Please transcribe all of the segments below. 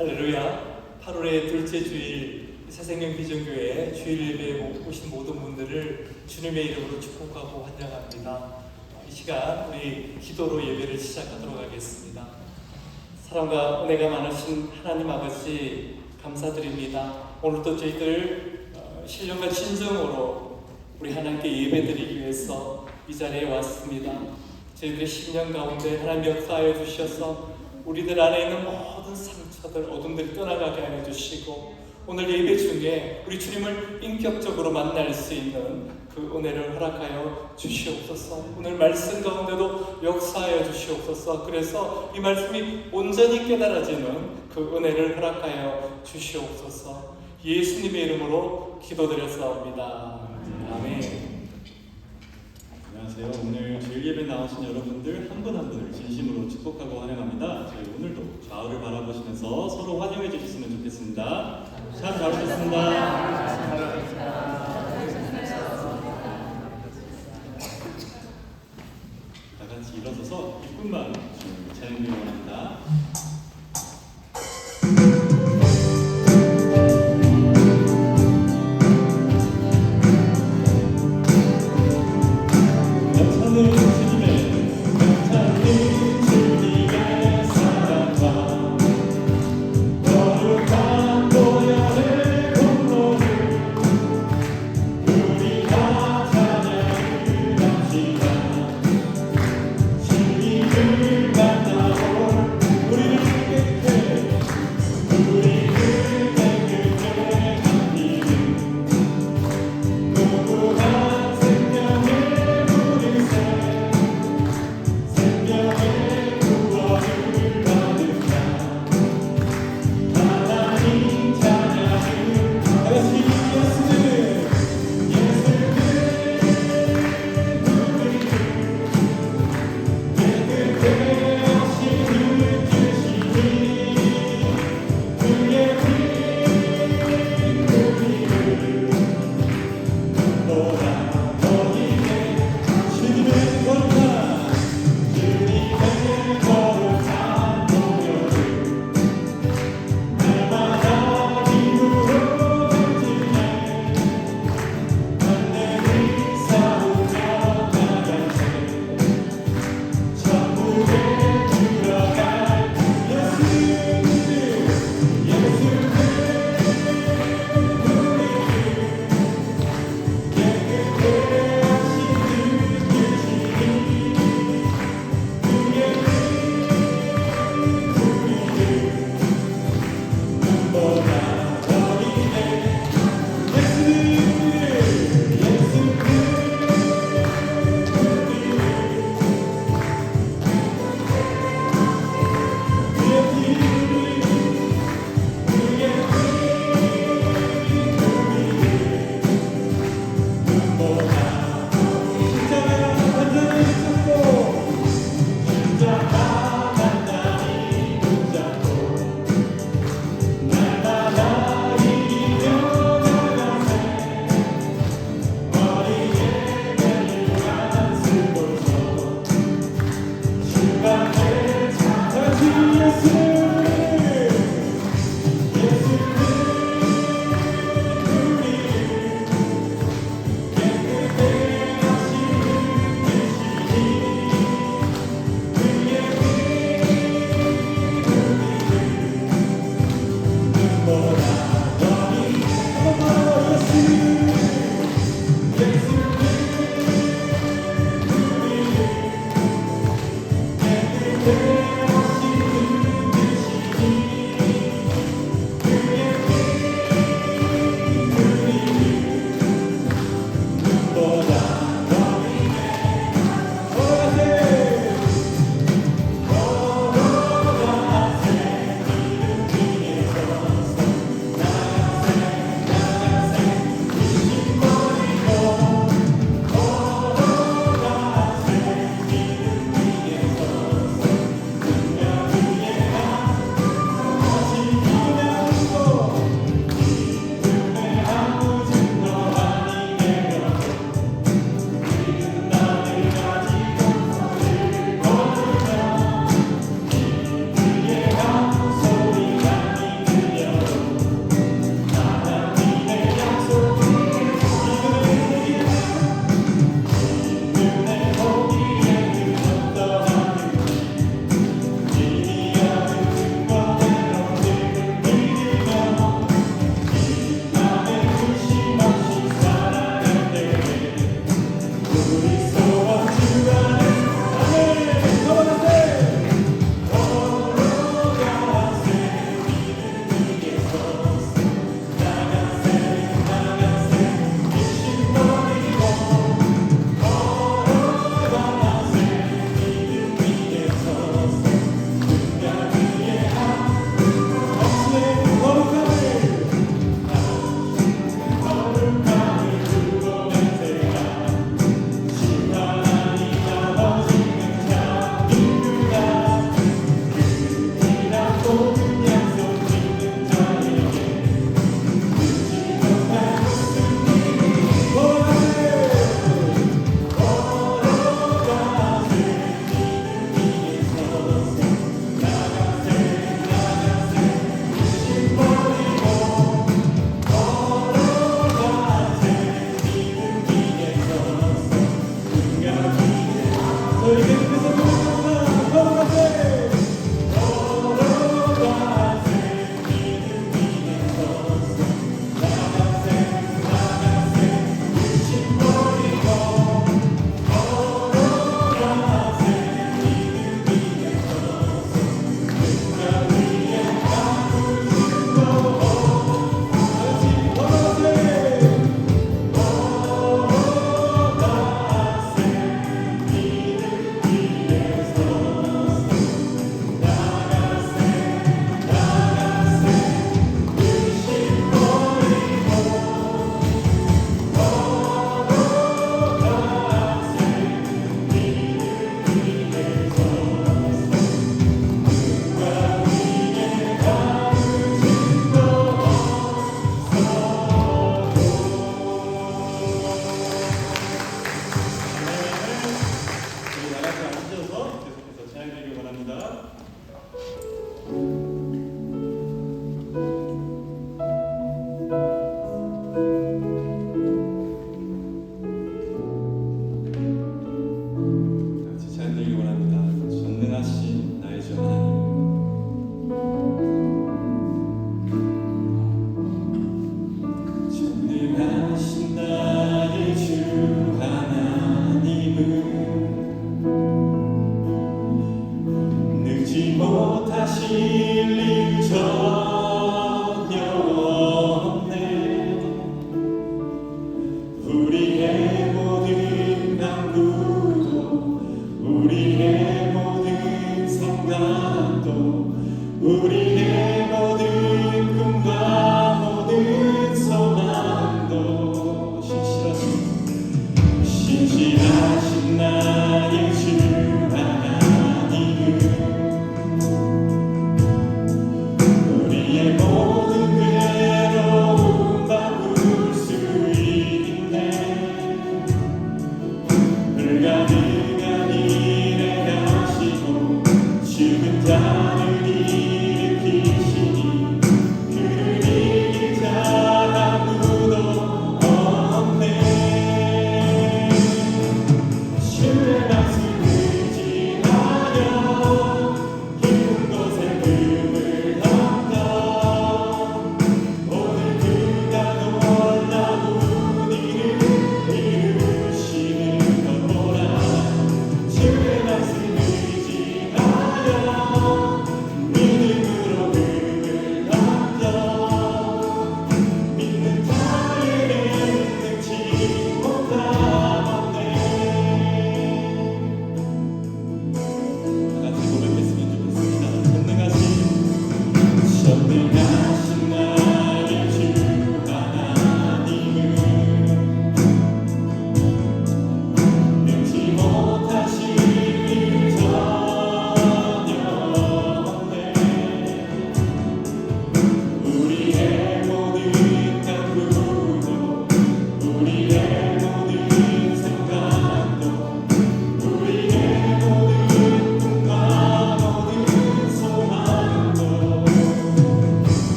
할렐루야. 8월의 둘째 주일 새생명 비전교회 주일 예배에 오신 모든 분들을 주님의 이름으로 축복하고 환영합니다. 이 시간 우리 기도로 예배를 시작하도록 하겠습니다. 사랑과 은혜가 많으신 하나님 아버지 감사드립니다. 오늘도 저희들 신령과 진정으로 우리 하나님께 예배드리기 위해서 이 자리에 왔습니다. 저희들의 심령 가운데 하나님 역사하여 주셔서 우리들 안에 있는 모든 상처들, 어둠들이 떠나가게 하여 주시고 오늘 예배 중에 우리 주님을 인격적으로 만날 수 있는 그 은혜를 허락하여 주시옵소서. 오늘 말씀 가운데도 역사하여 주시옵소서. 그래서 이 말씀이 온전히 깨달아지는 그 은혜를 허락하여 주시옵소서. 예수님의 이름으로 기도드렸사옵니다. 아멘. 안녕하세요. 오늘 주일 예배 나오신 여러분들 한 분 한 분을 진심으로 축복하고 환영합니다. 저희 오늘도 좌우를 바라보시면서 서로 환영해 주셨으면 좋겠습니다. 참 잘 오셨습니다. 다 같이 일어서서 1분만 찬양을 원합니다.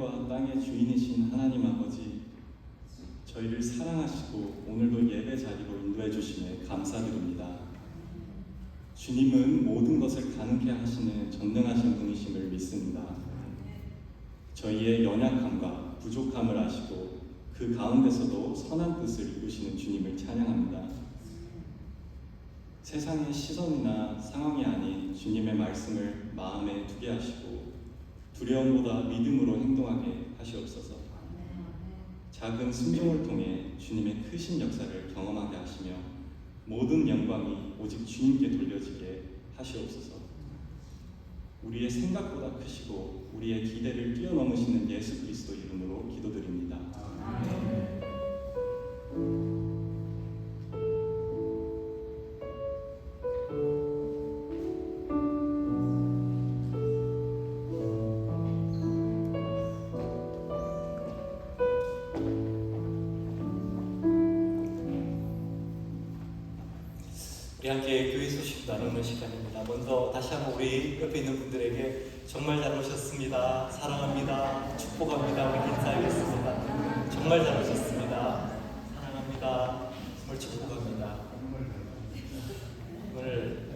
하늘과 땅의 주인이신 하나님 아버지, 저희를 사랑하시고 오늘도 예배 자리로 인도해 주심에 감사드립니다. 주님은 모든 것을 가능케 하시는 전능하신 분이심을 믿습니다. 저희의 연약함과 부족함을 아시고 그 가운데서도 선한 뜻을 이루시는 주님을 찬양합니다. 세상의 시선이나 상황이 아닌 주님의 말씀을 마음에 두게 하시고 두려움보다 믿음으로 행동하게 하시옵소서. 작은 순종을 통해 주님의 크신 역사를 경험하게 하시며 모든 영광이 오직 주님께 돌려지게 하시옵소서. 우리의 생각보다 크시고 우리의 기대를 뛰어넘으시는 예수 그리스도 이름으로 기도드립니다. 아멘. 우리 함께 교회 소식 나누는 시간입니다. 먼저 다시 한번 우리 옆에 있는 분들에게 정말 잘 오셨습니다. 사랑합니다. 축복합니다. 우리 인사하겠습니다. 정말 잘 오셨습니다. 사랑합니다. 정말 축복합니다. 오늘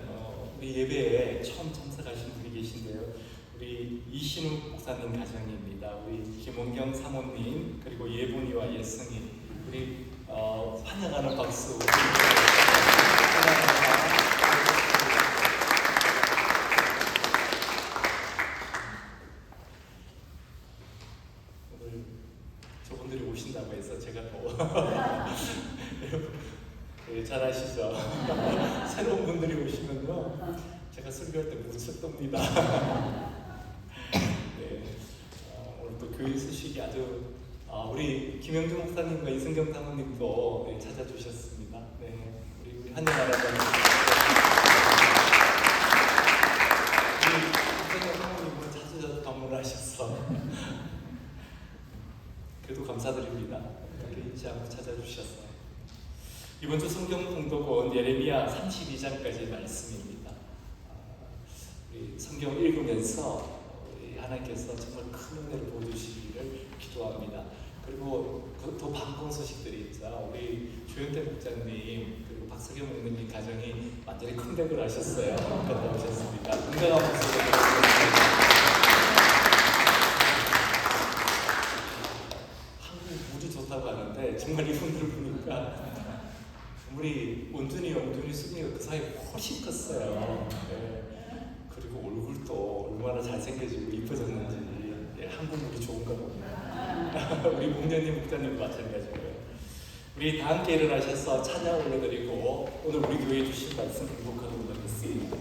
우리 예배에 처음 참석하신 분이 계신데요. 우리 이신욱 목사님 가정입니다. 우리 김원경 사모님 그리고 예본이와 예승이 우리 환영하는 박수. 오늘 저분들이 오신다고 해서 제가 네, 잘 아시죠? 새로운 분들이 오시면요 제가 설교할 때 무섭답니다. 네, 오늘 또 교회 소식이 아주 우리 김영주 목사님과 이승경 사모님도 네, 찾아주셨습니다. 네, 우리 한여나라가 이승경 사모님은 자주 방문을 하셔서 그래도 감사드립니다. 그렇게 잊지 않고 찾아주셨어요. 이번 주 성경 봉독은 예레미야 32장까지 말씀입니다. 우리 성경 읽으면서 우리 하나님께서 정말 큰 은혜를 보여주시기를 기도합니다. 그리고 또 반가운 소식들이 있죠. 우리 조현태 목장님 그리고 박석영 목사님 가정이 완전히 컴백을 하셨어요. 갔다 오셨습니다. 건강한 목소리를 들었습니다. 한국 무지 좋다고 하는데 정말 이분들 보니까 우리 원준이 수빈이가 그 사이에 훨씬 컸어요. 네. 그리고 얼굴도 얼마나 잘생겨지고 이뻐졌는지 네, 한국 물이 좋은가 봅니다. 우리 목련님 목사님도 마찬가지고요. 우리 다 함께 일어나셔서 찬양 올려드리고 오늘 우리 교회에 주신 말씀 행복하도록 하겠습니다.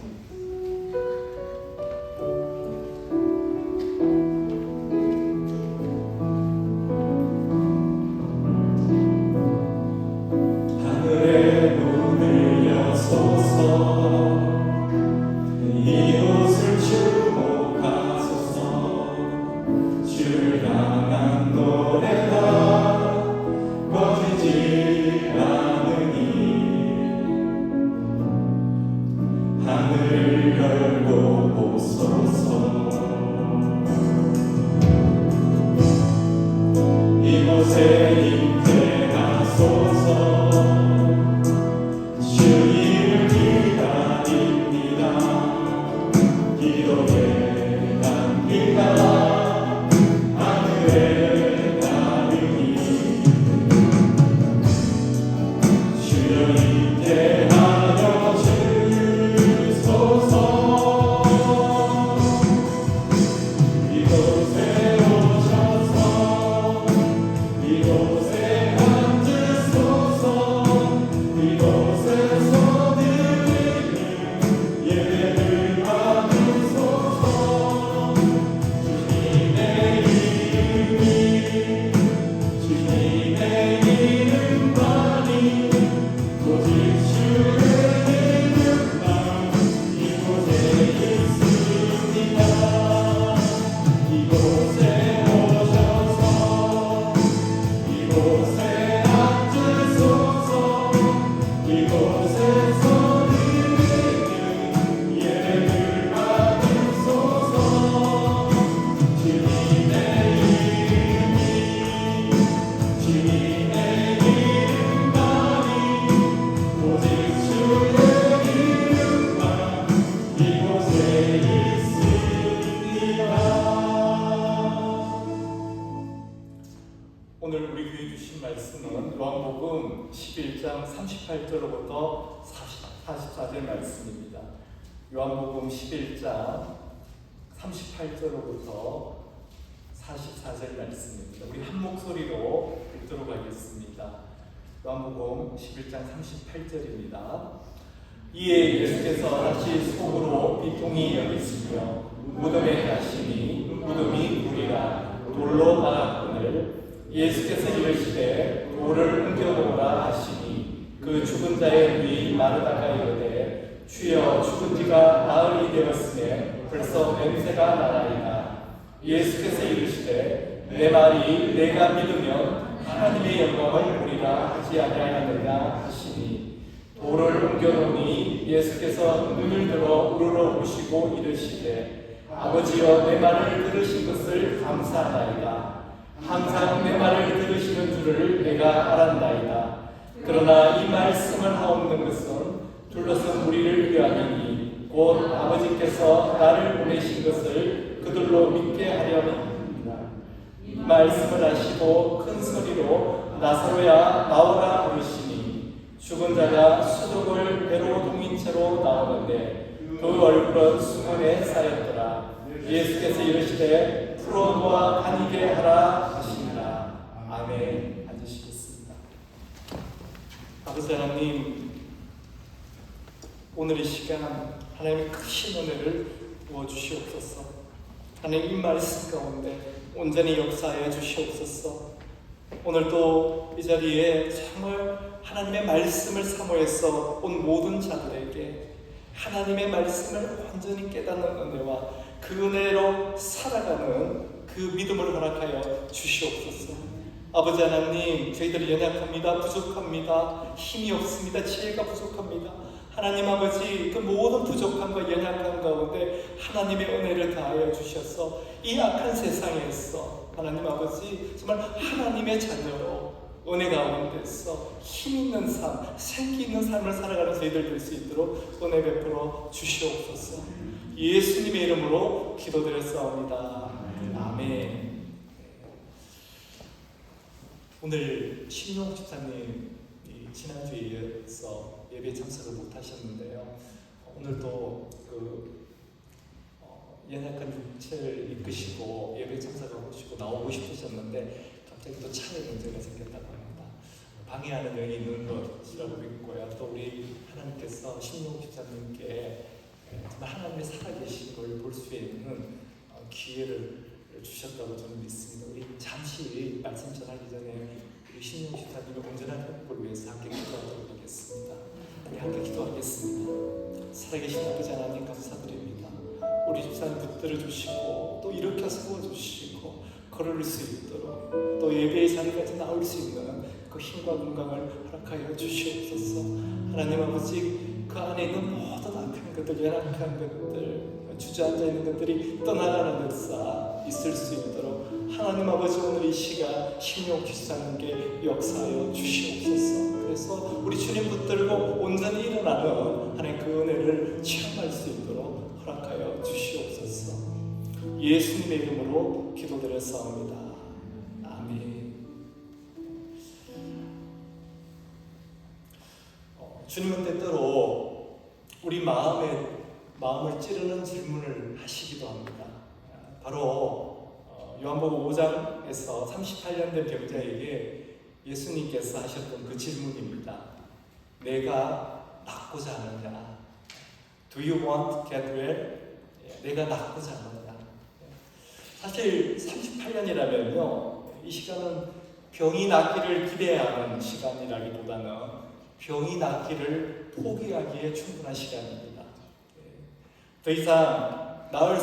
하늘 38절로부터 44절 말씀입니다. 요한복음 11장 38절로부터 44절 말씀입니다. 우리 한 목소리로 읽도록 하겠습니다. 요한복음 11장 38절입니다. 이에 예수께서 다시 속으로 비통히 여기시며 무덤에 가시니 무덤이 물이라 돌로 막았거늘 예수께서 이르시되 돌을 옮겨놓으라 하시니 그 죽은 자의 눈이 마르다가 이르되 주여 죽은 지가 나흘이 되었으며 벌써 냄새가 나나이다. 예수께서 이르시되 내 말이 내가 믿으면 하나님의 영광을 보리라 하지 아니하였느냐 하시니 돌을 옮겨놓으니 예수께서 눈을 들어 우러러 보시고 이르시되 아버지여 내 말을 들으신 것을 감사하나이다. 항상 내 말을 들으시는 줄을 내가 알았나이다. 그러나 이 말씀을 하옵는 것은 둘러선 무리를 위함이니 곧 아버지께서 나를 보내신 것을 그들로 믿게 하려니이다. 이 말씀을 하시고 큰 소리로 나사로야 나오라 부르시니 죽은 자가 수족을 배로 동인 채로 나오는데 그 얼굴은 수건에 쌓였더라. 예수께서 이르시되 풀어놓아 다니게 하라 하시니라. 아멘. 앉으시겠습니다. 아버지 하나님, 오늘 이 시간 하나님의 크신 은혜를 부어주시옵소서. 하나님 이 말씀 가운데 온전히 역사하여 주시옵소서. 오늘도 이 자리에 정말 하나님의 말씀을 사모해서 온 모든 자들에게 하나님의 말씀을 완전히 깨닫는 은혜와 그 은혜로 살아가는 그 믿음을 허락하여 주시옵소서. 아버지 하나님, 저희들이 연약합니다. 부족합니다. 힘이 없습니다. 지혜가 부족합니다. 하나님 아버지, 그 모든 부족함과 연약함 가운데 하나님의 은혜를 다하여 주셔서 이 악한 세상에서 하나님 아버지 정말 하나님의 자녀로 은혜 가운데서 힘 있는 삶, 생기 있는 삶을 살아가는 저희들 될 수 있도록 은혜 베풀어 주시옵소서. 예수님의 이름으로 기도드렸사옵니다. 아멘. 오늘 신용 집사님 지난주에 이어서 예배 참석을 못하셨는데요. 오늘도 연약한 육체를 이끄시고 예배 참석을 하시고 나오고 싶으셨는데 갑자기 또 차에 문제가 생겼다고 합니다. 방해하는 영이 있는 것이라고 믿고요. 또 우리 하나님께서 신용 집사님께 정말 하나님의 살아계신 걸 볼 수 있는 기회를 주셨다고 저는 믿습니다. 우리 잠시 말씀 전하기 전에 우리 신용 집사님의 온전한 회복을 위해서 함께 기도하도록 하겠습니다. 우리 함께 기도하겠습니다. 살아계신 아버지 하나님 감사드립니다. 우리 집사님 붙들어 주시고 또 일으켜 세워 주시고 걸을 수 있도록 또 예배의 자리까지 나올 수 있는 그 힘과 건강을 허락하여 주시옵소서. 하나님 아버지, 그 안에 있는 모든 악한 것들, 연약한 것들, 주저앉아 있는 것들이 떠나가는 역사 있을 수 있도록 하나님 아버지, 오늘 이 시간 신용 집사님께 역사하여 주시옵소서. 그래서 우리 주님 붙들고 온전히 일어나는 하나님 그 은혜를 체험할 수 있도록 허락하여 주시옵소서. 예수님의 이름으로 기도드렸사옵니다. 아멘. 주님은 때때로 우리 마음을 찌르는 질문을 하시기도 합니다. 바로 요한복음 5장에서 38년 된 병자에게 예수님께서 하셨던 그 질문입니다. 내가 낫고자 하느냐? Do you want to get well? 내가 낫고자 하느냐? 사실 38년이라면요, 이 시간은 병이 낫기를 기대하는 시간이라기보다는 병이 낫기를 포기하기에 충분한 시간입니다. 더 이상 나을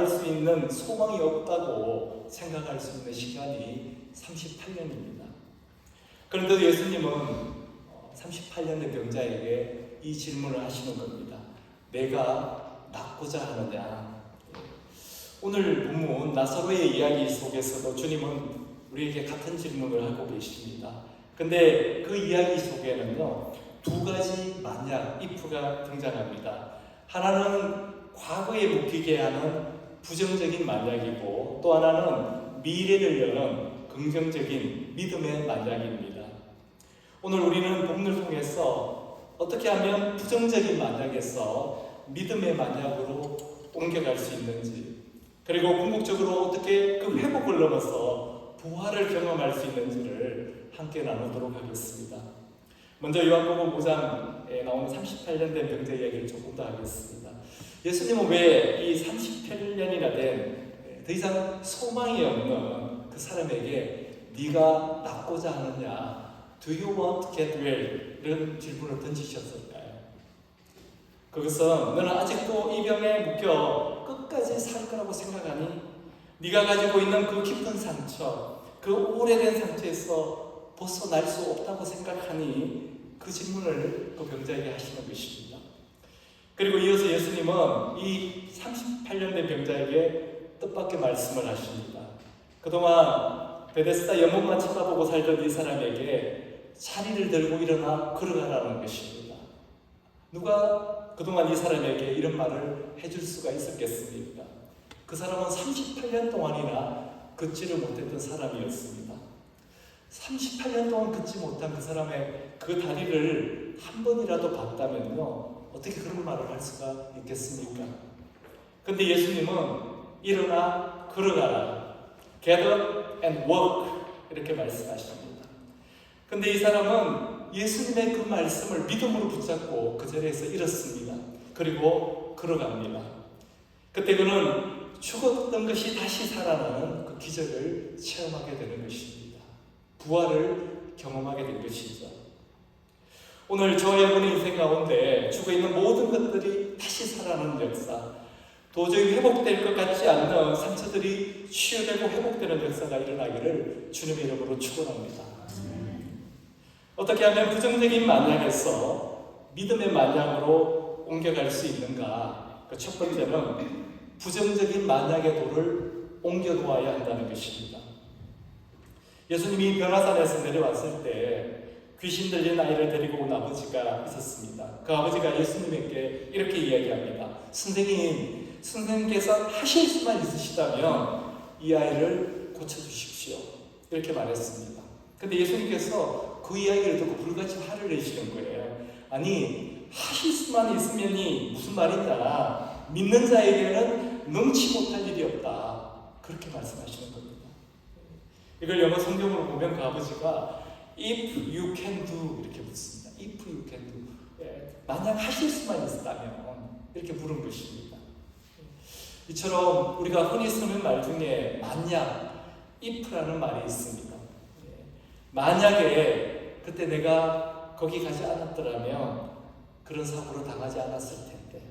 수 있는 소망이 없다고 생각할 수 있는 시간이 38년입니다. 그런데도 예수님은 38년 된 병자에게 이 질문을 하시는 겁니다. 내가 낫고자 하느냐? 오늘 본문 나사로의 이야기 속에서도 주님은 우리에게 같은 질문을 하고 계십니다. 근데 그 이야기 속에는요, 두 가지 만약, if가 등장합니다. 하나는 과거에 묶이게 하는 부정적인 만약이고, 또 하나는 미래를 여는 긍정적인 믿음의 만약입니다. 오늘 우리는 본문을 통해서 어떻게 하면 부정적인 만약에서 믿음의 만약으로 옮겨갈 수 있는지, 그리고 궁극적으로 어떻게 그 회복을 넘어서 부활을 경험할 수 있는지를 함께 나누도록 하겠습니다. 먼저 요한복음 5장에 나오는 38년 된 병자 이야기를 조금 더 하겠습니다. 예수님은 왜 이 38년이나 된 더 이상 소망이 없는 그 사람에게 네가 낫고자 하느냐, Do you want to get well? 이런 질문을 던지셨을까요? 그것은 너는 아직도 이 병에 묶여 끝까지 살 거라고 생각하니? 네가 가지고 있는 그 깊은 상처, 그 오래된 상처에서 벗어날 수 없다고 생각하니? 그 질문을 그 병자에게 하시는 것입니다. 그리고 이어서 예수님은 이 38년 된 병자에게 뜻밖의 말씀을 하십니다. 그동안 베데스다 연못만 쳐다보고 살던 이 사람에게 자리를 들고 일어나 걸어가라는 것입니다. 누가 그동안 이 사람에게 이런 말을 해줄 수가 있었겠습니까? 그 사람은 38년 동안이나 걷지를 못했던 사람이었습니다. 38년 동안 걷지 못한 그 사람의 그 다리를 한 번이라도 봤다면요, 어떻게 그런 말을 할 수가 있겠습니까? 근데 예수님은 일어나 걸어가라, get up and walk 이렇게 말씀하십니다. 근데 이 사람은 예수님의 그 말씀을 믿음으로 붙잡고 그 자리에서 일었습니다. 그리고 걸어갑니다. 그때 그는 죽었던 것이 다시 살아나는 그 기적을 체험하게 되는 것입니다. 부활을 경험하게 된 것이죠. 오늘 저와 여러분의 인생 가운데 죽어있는 모든 것들이 다시 살아나는 역사, 도저히 회복될 것 같지 않는 상처들이 치유되고 회복되는 역사가 일어나기를 주님의 이름으로 축원합니다. 어떻게 하면 부정적인 만약에서 믿음의 만약으로 옮겨갈 수 있는가? 그 첫 번째는 부정적인 만약의 돌을 옮겨놓아야 한다는 것입니다. 예수님이 변화산에서 내려왔을 때 귀신 들린 아이를 데리고 온 아버지가 있었습니다. 그 아버지가 예수님에게 이렇게 이야기합니다. 선생님께서 하실 수만 있으시다면 이 아이를 고쳐주십시오. 이렇게 말했습니다. 근데 예수님께서 그 이야기를 듣고 불같이 화를 내시는 거예요. 아니, 하실 수만 있으면이 무슨 말이냐, 믿는 자에게는 능치 못할 일이 없다, 그렇게 말씀하시는 겁니다. 이걸 영어 성경으로 보면 그 아버지가 If you can do 이렇게 묻습니다. If you can do, 만약 하실 수만 있다면 이렇게 물은 것입니다. 이처럼 우리가 흔히 쓰는 말 중에 만약, if라는 말이 있습니다. 만약에 그때 내가 거기 가지 않았더라면 그런 사고를 당하지 않았을 텐데,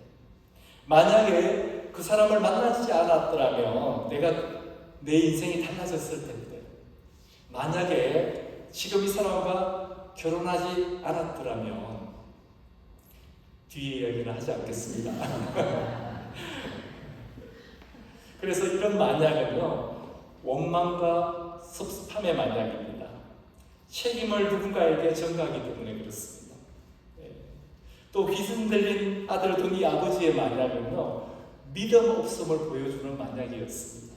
만약에 그 사람을 만나지 않았더라면 내가 내 인생이 달라졌을 텐데, 만약에 지금 이 사람과 결혼하지 않았더라면, 뒤에 이야기는 하지 않겠습니다. 그래서 이런 만약은요, 원망과 섭섭함의 만약입니다. 책임을 누군가에게 전가하기 때문에 그렇습니다. 또 귀신 들린 아들을 둔 이 아버지의 만약은요, 믿음 없음을 보여주는 만약이었습니다.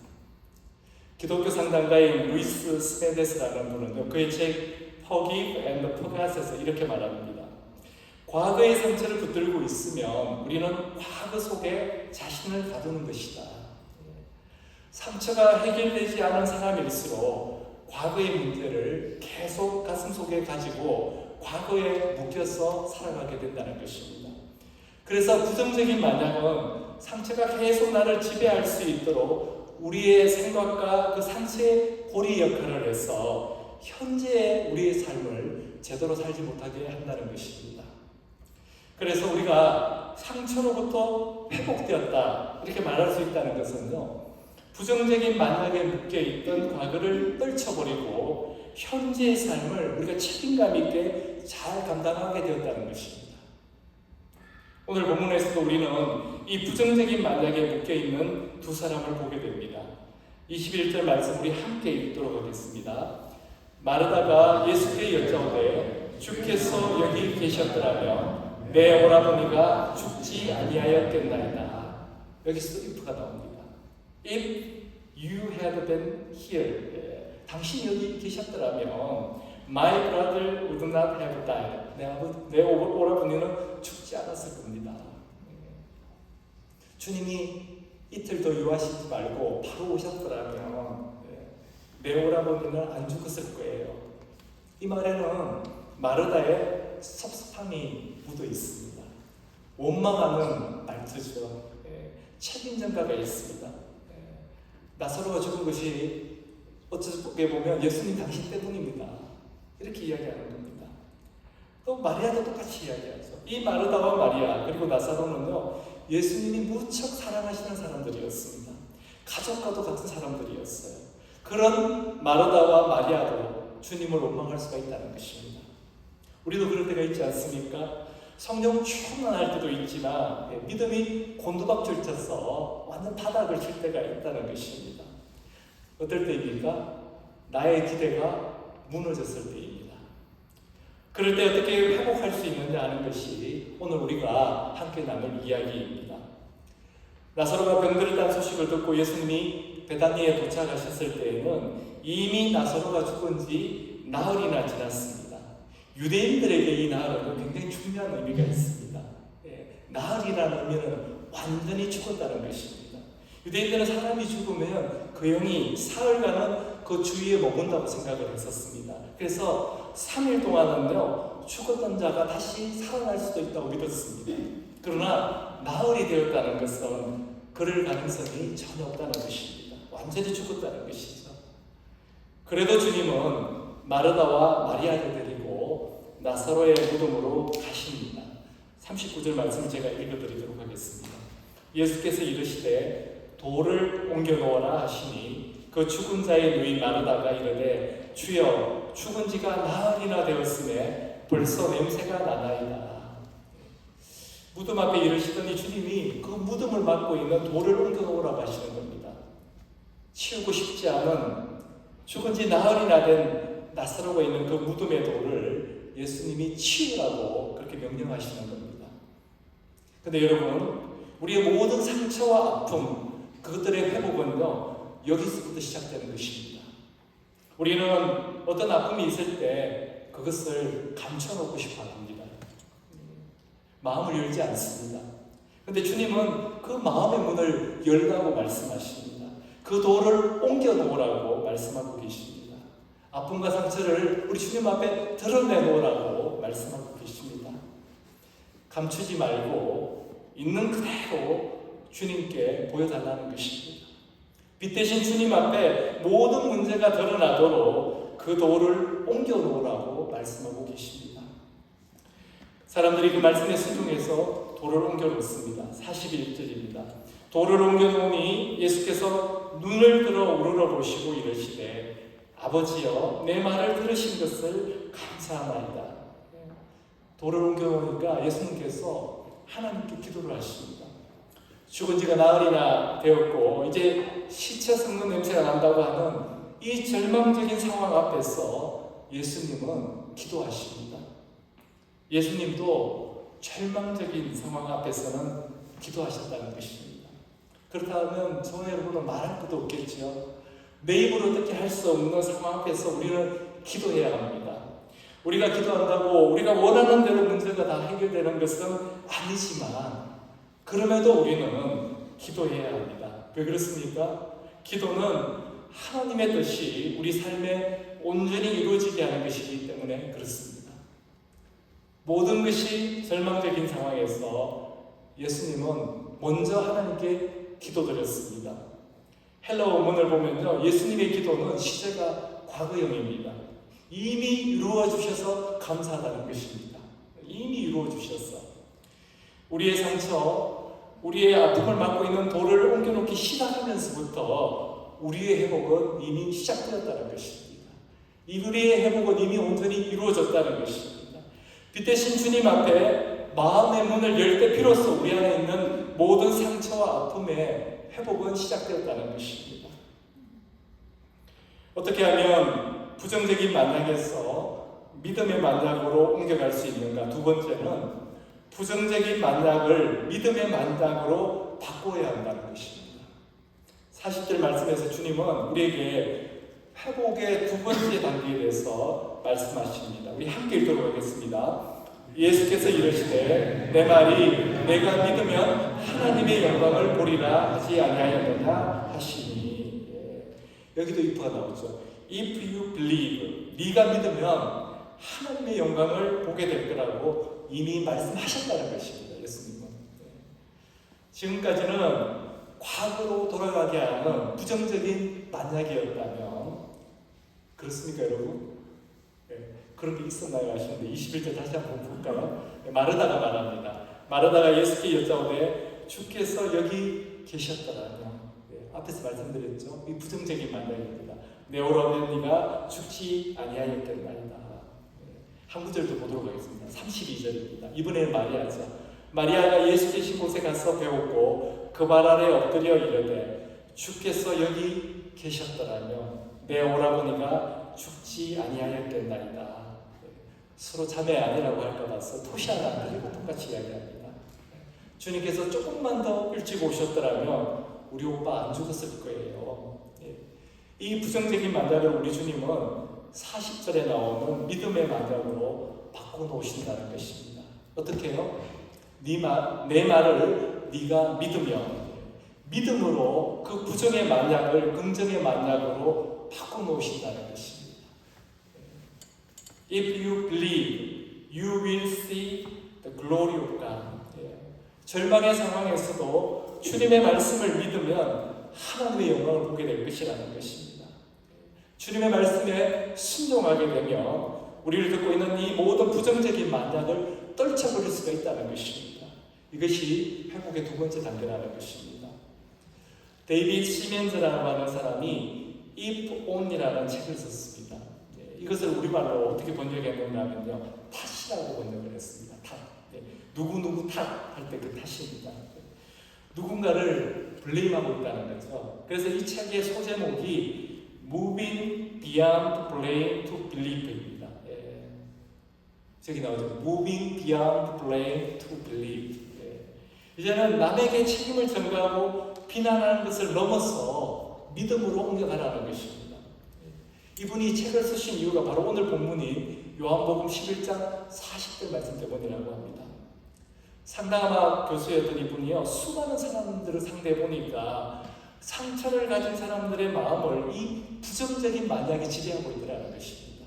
기독교 상담가인 루이스 스메데스라는 분은요, 그의 책 Forgive and Forget에서 이렇게 말합니다. 과거의 상처를 붙들고 있으면 우리는 과거 속에 자신을 가두는 것이다. 상처가 해결되지 않은 사람일수록 과거의 문제를 계속 가슴 속에 가지고 과거에 묶여서 살아가게 된다는 것입니다. 그래서 부정적인 만약은 상처가 계속 나를 지배할 수 있도록 우리의 생각과 그 상처의 고리 역할을 해서 현재의 우리의 삶을 제대로 살지 못하게 한다는 것입니다. 그래서 우리가 상처로부터 회복되었다 이렇게 말할 수 있다는 것은요, 부정적인 만약에 묶여있던 과거를 떨쳐버리고 현재의 삶을 우리가 책임감 있게 잘 감당하게 되었다는 것입니다. 오늘 본문에서도 우리는 이 부정적인 만약에 묶여있는 두 사람을 보게 됩니다. 21절 말씀 우리 함께 읽도록 하겠습니다. 마르다가 예수께 여짜오되 주께서 여기 계셨더라면 내 오라버니가 죽지 아니하였겠나이다. 여기서도 if가 나옵니다. If you had been here, 당신이 여기 계셨더라면 My brother would not have died. 내 오라버니는 죽지 않았을 겁니다. 주님이 이틀 더 유하시지 말고 바로 오셨더라면 내 오라버니는 안 죽었을 거예요. 이 말에는 마르다의 섭섭함이 묻어 있습니다. 원망하는 말투죠. 책임전가가 있습니다. 나사로가 죽은 것이 어떻게 보면 예수님 당신 때문입니다. 이렇게 이야기하는 겁니다. 또 마리아도 똑같이 이야기하죠. 이 마르다와 마리아 그리고 나사로는요, 예수님이 무척 사랑하시는 사람들이었습니다. 가족과도 같은 사람들이었어요. 그런 마르다와 마리아도 주님을 원망할 수가 있다는 것입니다. 우리도 그럴 때가 있지 않습니까? 성령 충만할 때도 있지만 믿음이 곤두박질 쳐서 완전 바닥을 칠 때가 있다는 것입니다. 어떨 때입니까? 나의 기대가 무너졌을 때입니다. 그럴 때 어떻게 회복할 수 있느냐 하는 것이 오늘 우리가 함께 나눌 이야기입니다. 나사로가 병들었다는 소식을 듣고 예수님이 베다니에 도착하셨을 때에는 이미 나사로가 죽은 지 나흘이나 지났습니다. 유대인들에게 이 나흘은 굉장히 중요한 의미가 있습니다. 나흘이라는 의미는 완전히 죽었다는 것입니다. 유대인들은 사람이 죽으면 그 영이 사흘간은 그 주위에 머문다고 생각을 했었습니다. 그래서 3일 동안은요, 죽었던 자가 다시 살아날 수도 있다고 믿었습니다. 그러나 나흘이 되었다는 것은 그럴 가능성이 전혀 없다는 것입니다. 완전히 죽었다는 것이죠. 그래도 주님은 마르다와 마리아를 데리고 나사로의 무덤으로 가십니다. 39절 말씀을 제가 읽어드리도록 하겠습니다. 예수께서 이르시되 돌을 옮겨 놓으라 하시니 그 죽은 자의 누이 마르다가 이르되 주여 죽은 지가 나흘이나 되었으매 벌써 냄새가 나나이다. 무덤 앞에 이르시더니 주님이 그 무덤을 막고 있는 돌을 옮겨 놓으라고 하시는 겁니다. 치우고 싶지 않은 죽은 지 나흘이나 된 나사로가 있는 그 무덤의 돌을 예수님이 치우라고 그렇게 명령하시는 겁니다. 근데 여러분, 우리의 모든 상처와 아픔, 그것들의 회복은요, 여기서부터 시작되는 것입니다. 우리는 어떤 아픔이 있을 때 그것을 감춰놓고 싶어 합니다. 마음을 열지 않습니다. 근데 주님은 그 마음의 문을 열라고 말씀하십니다. 그 돌을 옮겨 놓으라고 말씀하고 계십니다. 아픔과 상처를 우리 주님 앞에 드러내놓으라고 말씀하고 계십니다. 감추지 말고 있는 그대로 주님께 보여달라는 것입니다. 빛 대신 주님 앞에 모든 문제가 드러나도록 그 돌을 옮겨 놓으라고 말씀하고 계십니다. 사람들이 그 말씀에 순종해서 돌을 옮겨 놓습니다. 41절입니다. 돌을 옮겨 놓으니 예수께서 눈을 들어 우러러 보시고 이르시되 아버지여 내 말을 들으신 것을 감사하나이다. 돌을 옮겨 놓으니까 예수님께서 하나님께 기도를 하십니다. 죽은 지가 나흘이나 되었고 이제 시체 썩는 냄새가 난다고 하는 이 절망적인 상황 앞에서 예수님은 기도하십니다. 예수님도 절망적인 상황 앞에서는 기도하셨다는 것입니다. 그렇다면 저와 여러분은 말할 것도 없겠지요. 내 입으로 어떻게 할 수 없는 상황 앞에서 우리는 기도해야 합니다. 우리가 기도한다고 우리가 원하는 대로 문제가 다 해결되는 것은 아니지만 그럼에도 우리는 기도해야 합니다. 왜 그렇습니까? 기도는 하나님의 뜻이 우리 삶에 온전히 이루어지게 하는 것이기 때문에 그렇습니다. 모든 것이 절망적인 상황에서 예수님은 먼저 하나님께 기도드렸습니다. 헬라 원문을 보면요, 예수님의 기도는 시제가 과거형입니다. 이미 이루어 주셔서 감사하다는 것입니다. 이미 이루어 주셔서 우리의 상처, 우리의 아픔을 맡고 있는 돌을 옮겨놓기 시작하면서부터 우리의 회복은 이미 시작되었다는 것입니다. 우리의 회복은 이미 온전히 이루어졌다는 것입니다. 빛 대신 주님 앞에 마음의 문을 열 때 비로소 우리 안에 있는 모든 상처와 아픔의 회복은 시작되었다는 것입니다. 어떻게 하면 부정적인 만약에서 믿음의 만약으로 옮겨갈 수 있는가? 두 번째는 부정적인 만약을 믿음의 만약으로 바꿔야 한다는 것입니다. 40절 말씀에서 주님은 우리에게 회복의 두 번째 단계에 대해서 말씀하십니다. 우리 함께 읽도록 하겠습니다. 예수께서 이르시되 내 말이 내가 믿으면 하나님의 영광을 보리라 하지 아니하였느냐 하시니. 여기도 if가 나오죠. If you believe, 네가 믿으면 하나님의 영광을 보게 될 거라고 이미 말씀하셨다는 것입니다. 예수님은. 지금까지는 과거로 돌아가게 하는 부정적인 만약이었다면, 그렇습니까 여러분? 그런 게 있었나요 하시는데 21절 다시 한번 볼까요? 마르다가 말합니다. 마르다가 예수께 여짜오되 주께서 여기 계셨더라면, 앞에서 말씀드렸죠. 이 부정적인 만약입니다. 내 오라면 네가 죽지 아니하였겠나이다. 한 구절도 보도록 하겠습니다. 32절입니다. 이번에는 마리아죠. 마리아가 예수 계신 곳에 가서 배웠고 그 발 아래 엎드려 이르되 주께서 여기 계셨더라면 내 오라버니가 죽지 아니하였겠나이다. 서로 자매 아니라고 할까 봐서 토시 하나 안 드리고 똑같이 이야기합니다. 주님께서 조금만 더 일찍 오셨더라면 우리 오빠 안 죽었을 거예요. 이 부정적인 만약을 우리 주님은 40절에 나오는 믿음의 만약으로 바꿔놓으신다는 것입니다. 어떻게 해요? 내 말을 네가 믿으면, 믿음으로 그 부정의 만약을 긍정의 만약으로 바꿔놓으신다는 것입니다. If you believe, you will see the glory of God. 절망의 상황에서도 주님의 말씀을 믿으면 하나님의 영광을 보게 될 것이라는 것입니다. 주님의 말씀에 순종하게 되면 우리를 듣고 있는 이 모든 부정적인 만약을 떨쳐버릴 수가 있다는 것입니다. 이것이 회복의 두 번째 단계라는 것입니다. 데이비드 시멘즈라고 하는 사람이 If On이라는 책을 썼습니다. 이것을 우리말로 어떻게 번역했는가 하면요, 탓이라고 번역을 했습니다. 탓. 누구 탓 할 때 그 탓입니다. 누군가를 블레임하고 있다는 거죠. 그래서 이 책의 소제목이 Moving Beyond Blame to Believe입니다. 저기 나오죠. Moving Beyond Blame to Believe. 이제는 남에게 책임을 전가하고 비난하는 것을 넘어서 믿음으로 옮겨가라는 것입니다. 이분이 책을 쓰신 이유가 바로 오늘 본문인 요한복음 11장 40절 말씀 때문이라고 합니다. 상담학 교수였던 이분이요, 수많은 사람들을 상대해 보니까 상처를 가진 사람들의 마음을 이 부정적인 만약이 지배하고 있더라는 것입니다.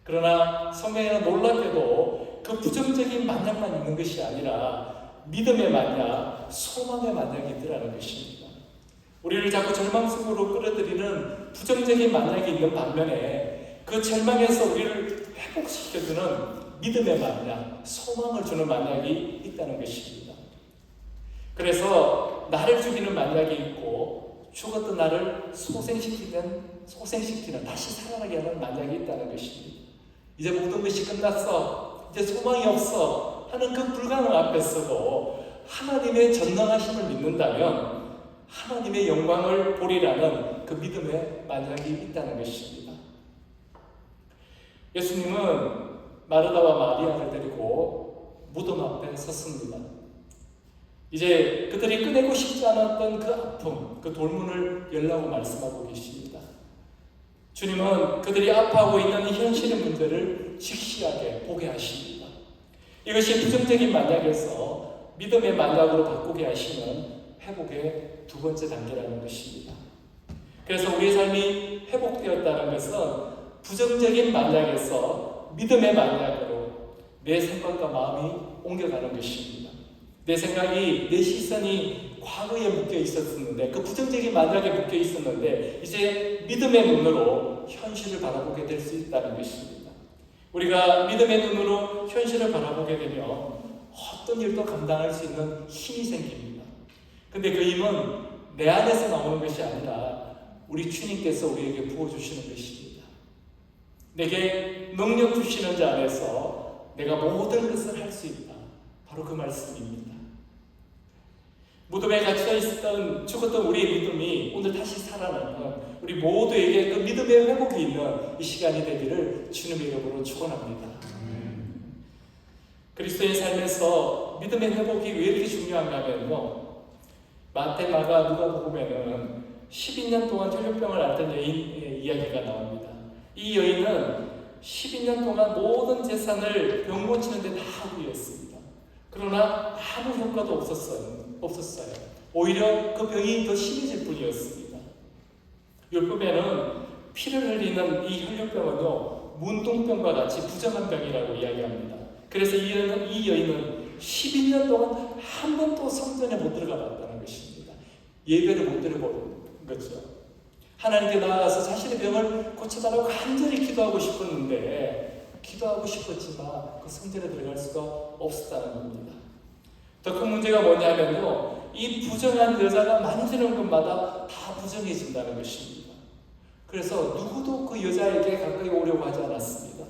그러나 성경에는 놀랍게도 그 부정적인 만약만 있는 것이 아니라 믿음의 만약, 소망의 만약이 있더라는 것입니다. 우리를 자꾸 절망 속으로 끌어들이는 부정적인 만약이 있는 반면에 그 절망에서 우리를 회복시켜주는 믿음의 만약, 소망을 주는 만약이 있다는 것입니다. 그래서 나를 죽이는 만약이 있고 죽었던 나를 소생시키는 다시 살아나게 하는 만약이 있다는 것입니다. 이제 모든 것이 끝났어, 이제 소망이 없어 하는 그 불가능 앞에서도 하나님의 전능하심을 믿는다면 하나님의 영광을 보리라는 그 믿음의 만약이 있다는 것입니다. 예수님은 마르다와 마리아를 데리고 무덤 앞에 섰습니다. 이제 그들이 꺼내고 싶지 않았던 그 아픔, 그 돌문을 열라고 말씀하고 계십니다. 주님은 그들이 아파하고 있는 이 현실의 문제를 직시하게 보게 하십니다. 이것이 부정적인 만약에서 믿음의 만약으로 바꾸게 하시는 회복의 두 번째 단계라는 것입니다. 그래서 우리의 삶이 회복되었다는 것은 부정적인 만약에서 믿음의 만약으로 내 생각과 마음이 옮겨가는 것입니다. 내 생각이, 내 시선이 과거에 묶여 있었는데, 그 부정적인 만약에 묶여 있었는데 이제 믿음의 눈으로 현실을 바라보게 될 수 있다는 것입니다. 우리가 믿음의 눈으로 현실을 바라보게 되면 어떤 일도 감당할 수 있는 힘이 생깁니다. 근데 그 힘은 내 안에서 나오는 것이 아니라 우리 주님께서 우리에게 부어주시는 것입니다. 내게 능력 주시는 자 안에서 내가 모든 것을 할 수 있다. 바로 그 말씀입니다. 무덤에 갇혀 있었던, 죽었던 우리의 믿음이 오늘 다시 살아나는 우리 모두에게 그 믿음의 회복이 있는 이 시간이 되기를 주님의 이름으로 축원합니다. 그리스도인 삶에서 믿음의 회복이 왜 이렇게 중요한가 하면요, 마태, 마가, 누가복음에는 12년 동안 혈류병을 앓던 여인의 이야기가 나옵니다. 이 여인은 12년 동안 모든 재산을 병 고치는데 다 후리했습니다. 그러나 아무 효과도 없었어요. 오히려 그 병이 더 심해질 뿐이었습니다. 율법에는 피를 흘리는 이 혈류병은요, 문둥병과 같이 부정한 병이라고 이야기합니다. 그래서 이 여인은 12년 동안 한 번도 성전에 못 들어가 봤다는 것입니다. 예배를 못 드려본 거죠. 하나님께 나아가서 자신의 병을 고쳐달라고 간절히 기도하고 싶었는데, 기도하고 싶었지만 그 성전에 들어갈 수가 없었다는 겁니다. 더 큰 문제가 뭐냐면요, 이 부정한 여자가 만지는 것마다 다 부정해진다는 것입니다. 그래서 누구도 그 여자에게 가까이 오려고 하지 않았습니다.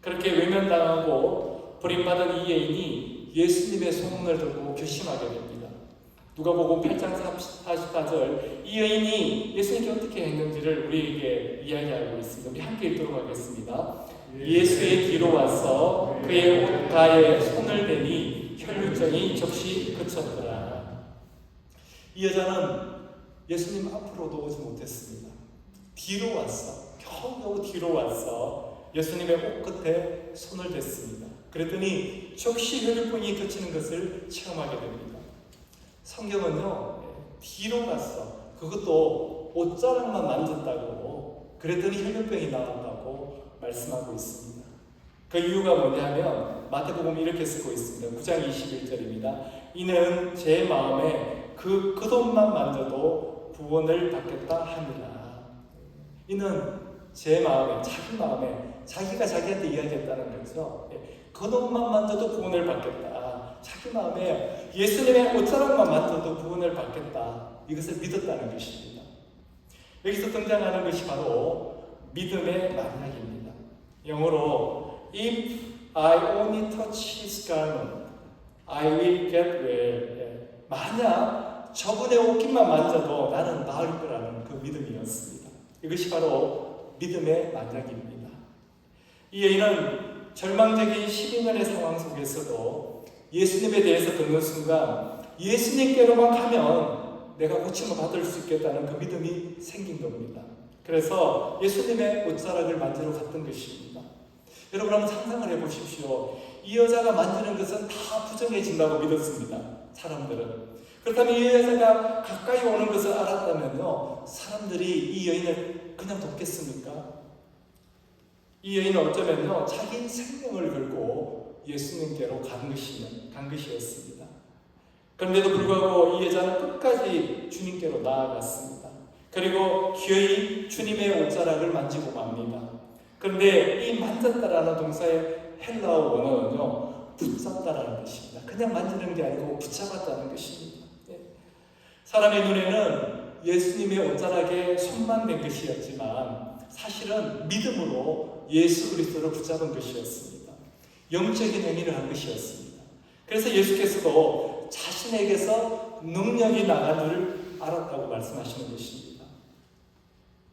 그렇게 외면당하고 버림받은 이 여인이 예수님의 소문을 듣고 결심하게 됩니다. 누가복음 8장 44절, 이 여인이 예수님께 어떻게 했는지를 우리에게 이야기하고 있습니다. 우리 함께 읽도록 하겠습니다. 예수의 뒤로 와서 그의 옷가에 손을 대니 혈류증이 즉시 그쳤더라. 이 여자는 예수님 앞으로도 오지 못했습니다. 뒤로 왔어. 겨우겨우 뒤로 왔어. 예수님의 옷 끝에 손을 댔습니다. 그랬더니 즉시 혈류증이 그치는 것을 체험하게 됩니다. 성경은요, 뒤로 갔어. 그것도 옷자락만 만졌다고, 그랬더니 혈류병이 나왔다고 말씀하고 있습니다. 그 이유가 뭐냐면 마태복음이 이렇게 쓰고 있습니다. 9장 21절입니다. 이는 제 마음에 그 겉옷만 만져도 구원을 받겠다 하니라. 이는 제 마음에, 자기 마음에, 자기가 자기한테 이야기했다는 거죠. 겉옷만 만져도 구원을 받겠다. 자기 마음에 예수님의 옷자락만 만져도 구원을 받겠다. 이것을 믿었다는 것입니다. 여기서 등장하는 것이 바로 믿음의 만약입니다. 영어로 If I only touch his garment, I will get well. 만약 저분의 옷깃만 만져도 나는 나을 거라는 그 믿음이었습니다. 이것이 바로 믿음의 만약입니다. 이 여인은 절망적인 12년의 상황 속에서도 예수님에 대해서 듣는 순간 예수님께로만 가면 내가 고침을 받을 수 있겠다는 그 믿음이 생긴 겁니다. 그래서 예수님의 옷자락을 만지러 갔던 것입니다. 여러분 한번 상상을 해보십시오. 이 여자가 만지는 것은 다 부정해진다고 믿었습니다. 사람들은. 그렇다면 이 여자가 가까이 오는 것을 알았다면요, 사람들이 이 여인을 그냥 돕겠습니까? 이 여인은 어쩌면요, 자기 생명을 걸고 예수님께로 간 것이었습니다. 그런데도 불구하고 이 여자는 끝까지 주님께로 나아갔습니다. 그리고 기어이 주님의 옷자락을 만지고 맙니다. 그런데 이 만졌다라는 동사의 헬라어 원어는요, 붙잡다라는 것입니다. 그냥 만지는 게 아니고 붙잡았다는 것입니다. 사람의 눈에는 예수님의 옷자락에 손만 댄 것이었지만 사실은 믿음으로 예수 그리스도를 붙잡은 것이었습니다. 영적인 행위를 한 것이었습니다. 그래서 예수께서도 자신에게서 능력이 나간 줄 알았다고 말씀하시는 것입니다.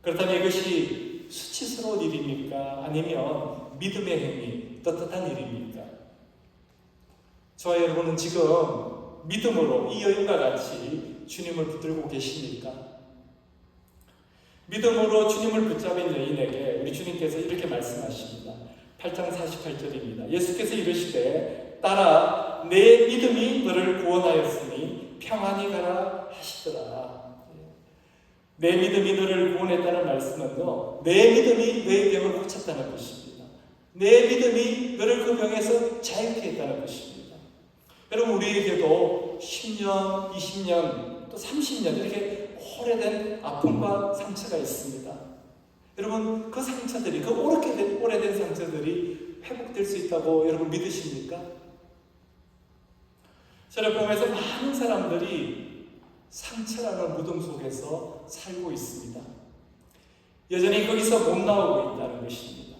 그렇다면 이것이 수치스러운 일입니까? 아니면 믿음의 행위, 떳떳한 일입니까? 저와 여러분은 지금 믿음으로 이 여인과 같이 주님을 붙들고 계십니까? 믿음으로 주님을 붙잡은 여인에게 우리 주님께서 이렇게 말씀하십니다. 8장 48절입니다. 예수께서 이르시되 따라 내 믿음이 너를 구원하였으니 평안히 가라 하시더라. 내 믿음이 너를 구원했다는 말씀은요, 내 믿음이 너의 병을 고쳤다는 것입니다. 내 믿음이 너를 그 병에서 자유케 했다는 것입니다. 여러분 우리에게도 10년, 20년, 또 30년 이렇게 오래된 아픔과 상처가 있습니다. 여러분 그 상처들이, 그 오래된 상처들이 회복될 수 있다고 여러분 믿으십니까? 저를 보면서 많은 사람들이 상처라는 무덤 속에서 살고 있습니다. 여전히 거기서 못 나오고 있다는 것입니다.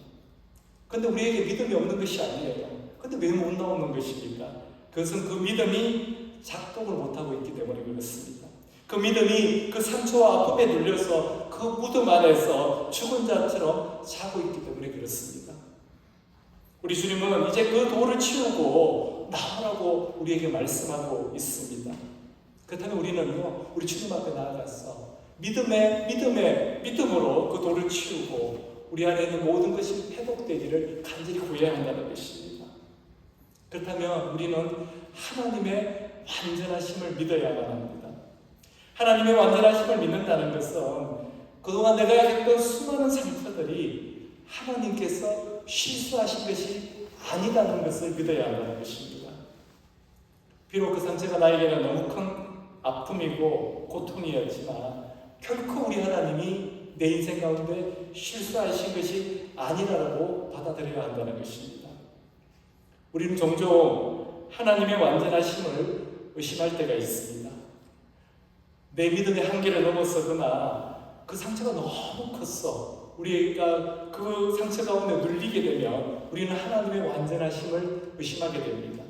그런데 우리에게 믿음이 없는 것이 아니에요. 그런데 왜 못 나오는 것입니까? 그것은 그 믿음이 작동을 못하고 있기 때문에 그렇습니다. 그 믿음이 그 상처와 아픔에 눌려서 그 무덤 안에서 죽은 자처럼 자고 있기 때문에 그렇습니다. 우리 주님은 이제 그 돌을 치우고 나오라고 우리에게 말씀하고 있습니다. 그렇다면 우리는요, 우리 주님 앞에 나아가서 믿음으로 그 돌을 치우고 우리 안에 있는 모든 것이 회복되기를 간절히 구해야 한다는 것입니다. 그렇다면 우리는 하나님의 완전하심을 믿어야만 합니다. 하나님의 완전하심을 믿는다는 것은 그동안 내가 겪은 수많은 상처들이 하나님께서 실수하신 것이 아니라는 것을 믿어야 한다는 것입니다. 비록 그 상처가 나에게는 너무 큰 아픔이고 고통이었지만 결코 우리 하나님이 내 인생 가운데 실수하신 것이 아니라고 받아들여야 한다는 것입니다. 우리는 종종 하나님의 완전하심을 의심할 때가 있습니다. 내 믿음의 한계를 넘어서거나 그 상처가 너무 컸어. 우리가 그 상처 가운데 눌리게 되면 우리는 하나님의 완전하심을 의심하게 됩니다.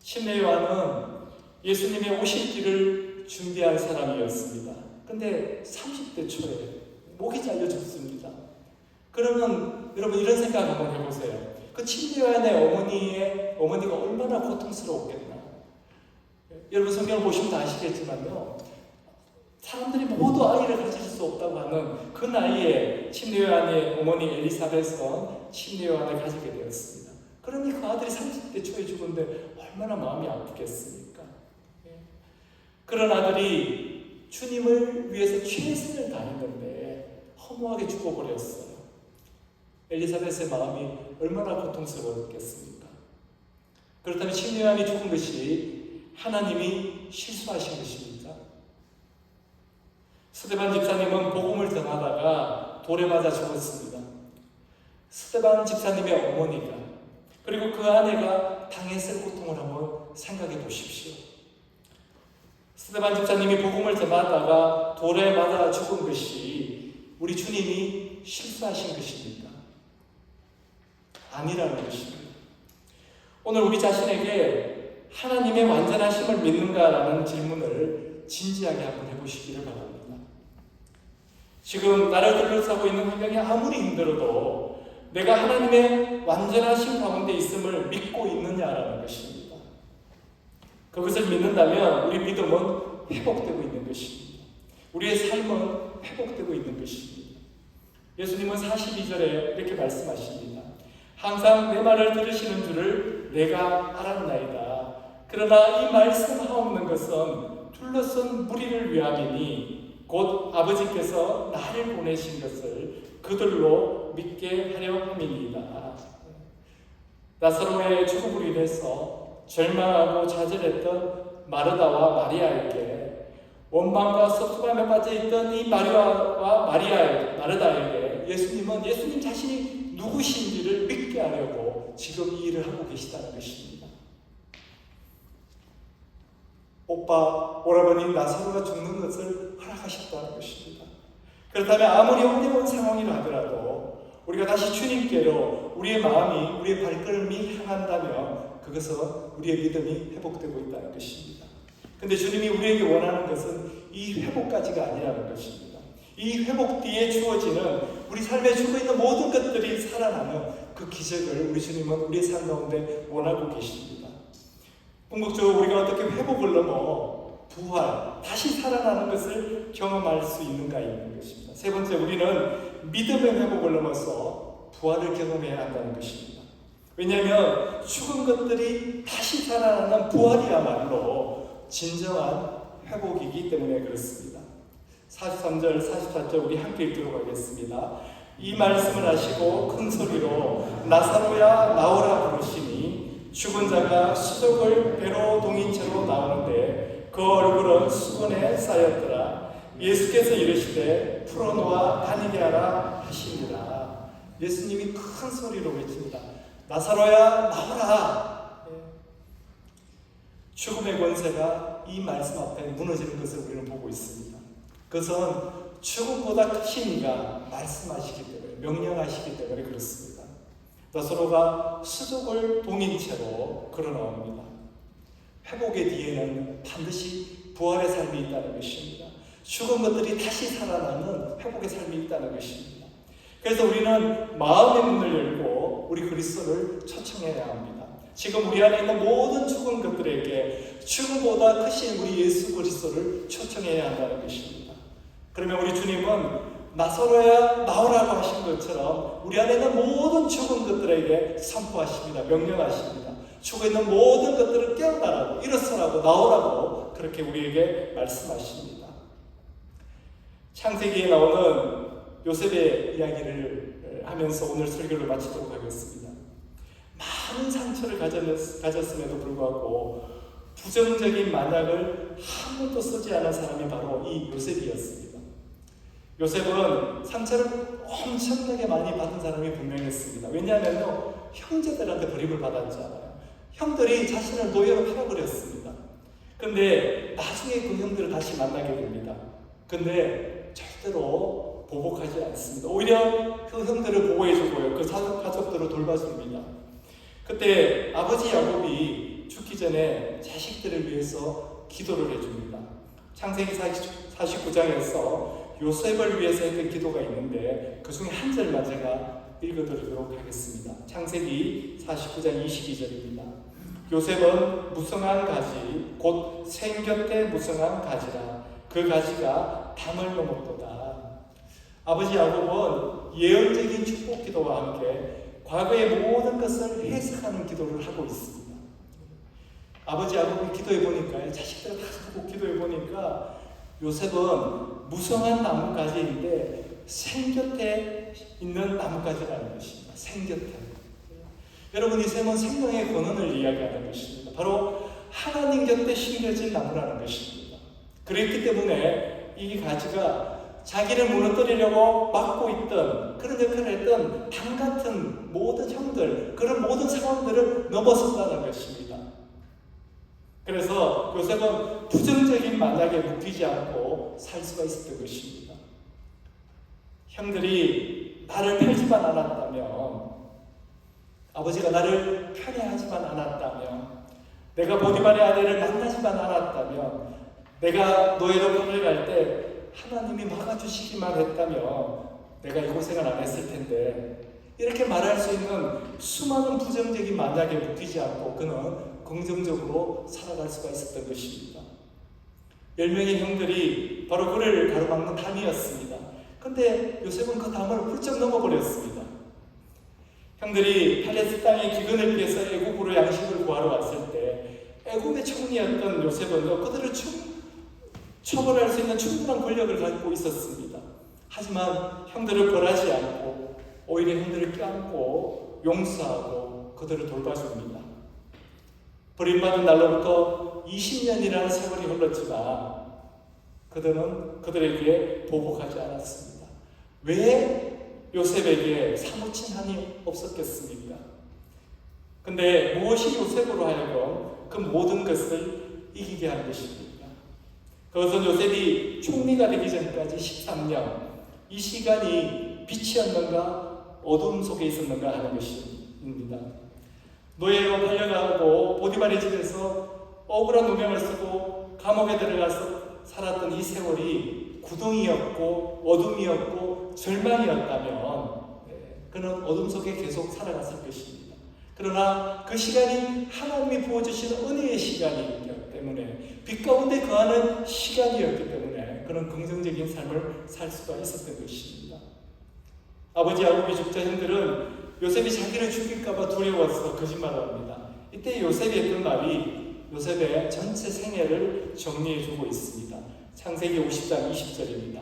침례 요한은 예수님의 오실 길을 준비한 사람이었습니다. 근데 30대 초에 목이 잘려 죽습니다. 그러면 여러분 이런 생각 한번 해보세요. 그 침례 요한의 어머니가 얼마나 고통스러웠겠나. 여러분 성경을 보시면 다 아시겠지만요. 사람들이 모두 아이를 가질 수 없다고 하는 그 나이에 침례 요한의 어머니 엘리사벳은 침례 요한을 가지게 되었습니다. 그러니 그 아들이 30대 초에 죽은데 얼마나 마음이 아프겠습니까? 그런 아들이 주님을 위해서 최선을 다했는데 허무하게 죽어버렸어요. 엘리사벳의 마음이 얼마나 고통스러웠겠습니까? 그렇다면 침례 요한이 죽은 것이 하나님이 실수하신 것입니까? 스데반 집사님은 복음을 전하다가 돌에 맞아 죽었습니다. 스데반 집사님의 어머니가 그리고 그 아내가 당했을 고통을 한번 생각해 보십시오. 스데반 집사님이 복음을 전하다가 돌에 맞아 죽은 것이 우리 주님이 실수하신 것입니까? 아니라는 것입니다. 오늘 우리 자신에게 하나님의 완전하심을 믿는가라는 질문을 진지하게 한번 해보시기를 바랍니다. 지금 나를 둘러싸고 있는 환경이 아무리 힘들어도 내가 하나님의 완전하심 가운데 있음을 믿고 있느냐라는 것입니다. 그것을 믿는다면 우리 믿음은 회복되고 있는 것입니다. 우리의 삶은 회복되고 있는 것입니다. 예수님은 42절에 이렇게 말씀하십니다. 항상 내 말을 들으시는 줄을 내가 알았나이다. 그러나 이 말씀하옵는 것은 둘러선 무리를 위함이니 곧 아버지께서 나를 보내신 것을 그들로 믿게 하려 함이니이다. 나사로의 죽음으로 인해서 절망하고 좌절했던 마르다와 마리아에게 원망과 섭섭함에 빠져있던 이 마르다에게 예수님은 예수님 자신이 누구신지를 믿게 하려고 지금 이 일을 하고 계시다는 것입니다. 오라버니 나사로가 죽는 것을 허락하셨다는 것입니다. 그렇다면 아무리 어려운 상황이라 하더라도 우리가 다시 주님께로 우리의 마음이 우리의 발걸음이 향한다면 그것은 우리의 믿음이 회복되고 있다는 것입니다. 그런데 주님이 우리에게 원하는 것은 이 회복까지가 아니라는 것입니다. 이 회복 뒤에 주어지는 우리 삶에 죽어있는 모든 것들이 살아나는 그 기적을 우리 주님은 우리의 삶 가운데 원하고 계십니다. 궁극적으로 우리가 어떻게 회복을 넘어 부활, 다시 살아나는 것을 경험할 수 있는가 있는 것입니다. 세 번째, 우리는 믿음의 회복을 넘어서 부활을 경험해야 한다는 것입니다. 왜냐하면 죽은 것들이 다시 살아나는 부활이야말로 진정한 회복이기 때문에 그렇습니다. 43절, 44절 우리 함께 읽도록 하겠습니다. 이 말씀을 하시고 큰 소리로 나사로야 나오라 부르시니 죽은 자가 수족을 배로 동인 채로 나오는데 그 얼굴은 수건에 쌓였더라. 예수께서 이르시되 풀어놓아 다니게 하라 하시니라. 예수님이 큰 소리로 외칩니다. 나사로야 나오라. 죽음의 권세가 이 말씀 앞에 무너지는 것을 우리는 보고 있습니다. 그것은 죽음보다 크신 이가 말씀하시기 때문에, 명령하시기 때문에 그렇습니다. 나사로가 수족을 동인 채로 걸어 나옵니다. 회복의 뒤에는 반드시 부활의 삶이 있다는 것입니다. 죽은 것들이 다시 살아나는 회복의 삶이 있다는 것입니다. 그래서 우리는 마음의 문을 열고 우리 그리스도를 초청해야 합니다. 지금 우리 안에 있는 모든 죽은 것들에게 죽음보다 크신 우리 예수 그리스도를 초청해야 한다는 것입니다. 그러면 우리 주님은 나서로야 나오라고 하신 것처럼 우리 안에 있는 모든 죽은 것들에게 선포하십니다. 명령하십니다. 죽어 있는 모든 것들을 깨어나라고, 일어서라고, 나오라고 그렇게 우리에게 말씀하십니다. 창세기에 나오는 요셉의 이야기를 하면서 오늘 설교를 마치도록 하겠습니다. 많은 상처를 가졌음에도 불구하고 부정적인 만약을 한 번도 쓰지 않은 사람이 바로 이 요셉이었습니다. 요셉은 상처를 엄청나게 많이 받은 사람이 분명했습니다. 왜냐하면요, 형제들한테 버림을 받았잖아요. 형들이 자신을 노예로 팔아버렸습니다. 근데 나중에 그 형들을 다시 만나게 됩니다. 근데 절대로 보복하지 않습니다. 오히려 그 형들을 보호해주고요, 그 가족들을 돌봐줍니다. 그때 아버지 야곱이 죽기 전에 자식들을 위해서 기도를 해줍니다. 창세기 49장에서 요셉을 위해서 했던 기도가 있는데 그 중에 한 절만 제가 읽어드리도록 하겠습니다. 창세기 49장 22절입니다. 요셉은 무성한 가지 곧 생곁에 무성한 가지라 그 가지가 담을 넘었도다. 아버지 야곱은 예언적인 축복 기도와 함께 과거의 모든 것을 해석하는 기도를 하고 있습니다. 아버지 야곱이 기도해 보니까, 자식들 다 보고 기도해 보니까 요셉은 무성한 나뭇가지인데 생곁에 있는 나뭇가지라는 것입니다. 생곁에. 여러분, 이 셈은 생명의 권원을 이야기하는 것입니다. 바로 하나님 곁에 심겨진 나무라는 것입니다. 그렇기 때문에 이 가지가 자기를 무너뜨리려고 막고 있던 그런 역할을 했던 당 같은 모든 형들, 그런 모든 상황들을 넘어섰다는 것입니다. 그래서 요셉은 부정적인 만약에 묶이지 않고 살 수가 있었던 것입니다. 형들이 나를 팔지만 않았다면, 아버지가 나를 편애하지만 않았다면, 내가 보디발의 아내를 만나지만 않았다면, 내가 노예로 팔려갈 때 하나님이 막아주시기만 했다면 내가 이 고생을 안 했을 텐데, 이렇게 말할 수 있는 수많은 부정적인 만약에 묶이지 않고 그는 긍정적으로 살아갈 수가 있었던 것입니다. 10명의 형들이 바로 그를 가로막는 담이었습니다. 그런데 요셉은 그 담을 훌쩍 넘어버렸습니다. 형들이 팔레스틴 땅의 기근을 피해서 애굽으로 양식을 구하러 왔을 때 애굽의 총리였던 요셉은 그들을 처벌할 수 있는 충분한 권력을 갖고 있었습니다. 하지만 형들을 벌하지 않고 오히려 형들을 껴안고 용서하고 그들을 돌봐줍니다. 버림받은 날로부터 20년이라는 세월이 흘렀지만 그들은 그들에게 보복하지 않았습니다. 왜 요셉에게 사무친 한이 없었겠습니까? 근데 무엇이 요셉으로 하여금 그 모든 것을 이기게 한 것입니까? 그것은 요셉이 총리가 되기 전까지 13년, 이 시간이 빛이었는가 어둠 속에 있었는가 하는 것입니다. 노예로 팔려가고 보디발의 집에서 억울한 누명을 쓰고 감옥에 들어가서 살았던 이 세월이 구덩이였고 어둠이었고 절망이었다면 그는 어둠 속에 계속 살아갔을 것입니다. 그러나 그 시간이 하나님이 부어주시는 은혜의 시간이기 때문에, 빛 가운데 거하는 시간이었기 때문에 그는 긍정적인 삶을 살 수가 있었던 것입니다. 아버지 야곱이 죽자 형들은 요셉이 자기를 죽일까봐 두려워서 거짓말을 합니다. 이때 요셉이 했던 말이 요셉의 전체 생애를 정리해주고 있습니다. 창세기 50장 20절입니다.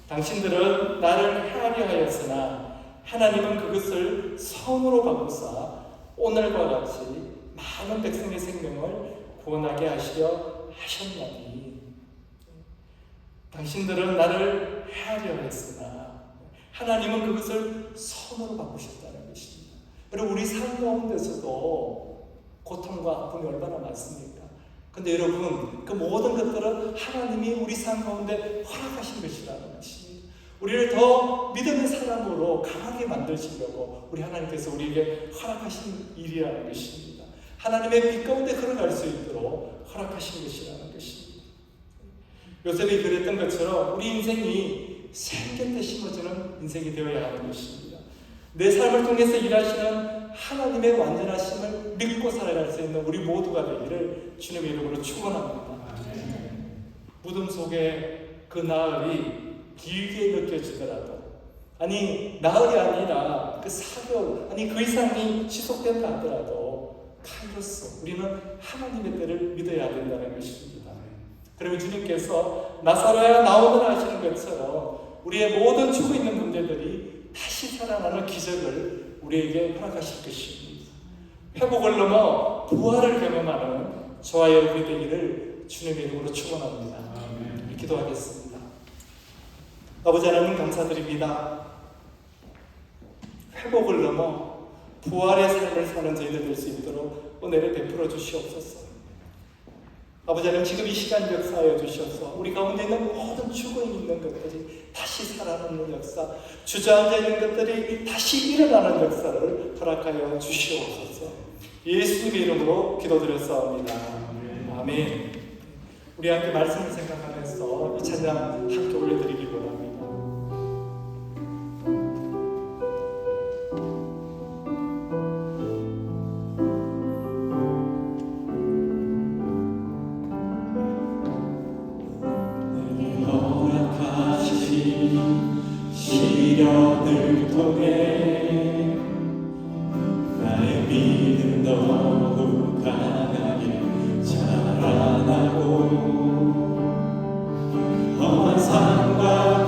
당신들은 나를 해하려 하였으나 하나님은 그것을 선으로 바꾸사 오늘과 같이 많은 백성의 생명을 구원하게 하시려 하셨나니. 당신들은 나를 해하려 했으나 하나님은 그것을 선으로 바꾸셨다는 것입니다. 여러분, 우리 삶 가운데서도 고통과 아픔이 얼마나 많습니까? 근데 여러분, 그 모든 것들은 하나님이 우리 삶 가운데 허락하신 것이라는 것입니다. 우리를 더 믿음의 사람으로 강하게 만드시려고 우리 하나님께서 우리에게 허락하신 일이라는 것입니다. 하나님의 빛 가운데 걸어갈 수 있도록 허락하신 것이라는 것입니다. 요셉이 그랬던 것처럼 우리 인생이 생곁에 심어지는 인생이 되어야 하는 것입니다. 내 삶을 통해서 일하시는 하나님의 완전하심을 믿고 살아갈 수 있는 우리 모두가 되기를 주님의 이름으로 축원합니다. 무덤 속에 그 나흘이 길게 느껴지더라도, 아니 나흘이 아니라 그 사흘, 아니 그 이상이 지속된다 하더라도 카이로스, 우리는 하나님의 때를 믿어야 된다는 것입니다. 그러면 주님께서 나사로야 나오너라 하시는 것처럼 우리의 모든 죽어 있는 문제들이 다시 살아나는 기적을 우리에게 허락하실 것입니다. 회복을 넘어 부활을 경험하는 저와 여러분이 되기를 주님의 이름으로 축원합니다. 기도하겠습니다. 아버지 하나님 감사드립니다. 회복을 넘어 부활의 삶을 사는 저희들 될 수 있도록 은혜를 베풀어 주시옵소서. 아버지 하나님 지금 이 시간 역사하여 주셔서 우리 가운데 있는 모든 죽어 있는 것들이 다시 살아나는 역사, 주저앉아 있는 것들이 다시 일어나는 역사를 허락하여 주시옵소서. 예수님의 이름으로 기도드렸사옵니다. 아멘. 우리 함께 말씀을 생각하면서 이 찬양 함께 올려드리기 원합니다. 시련을 통해 나의 믿음 더욱 강하게 자라나고 험한 산과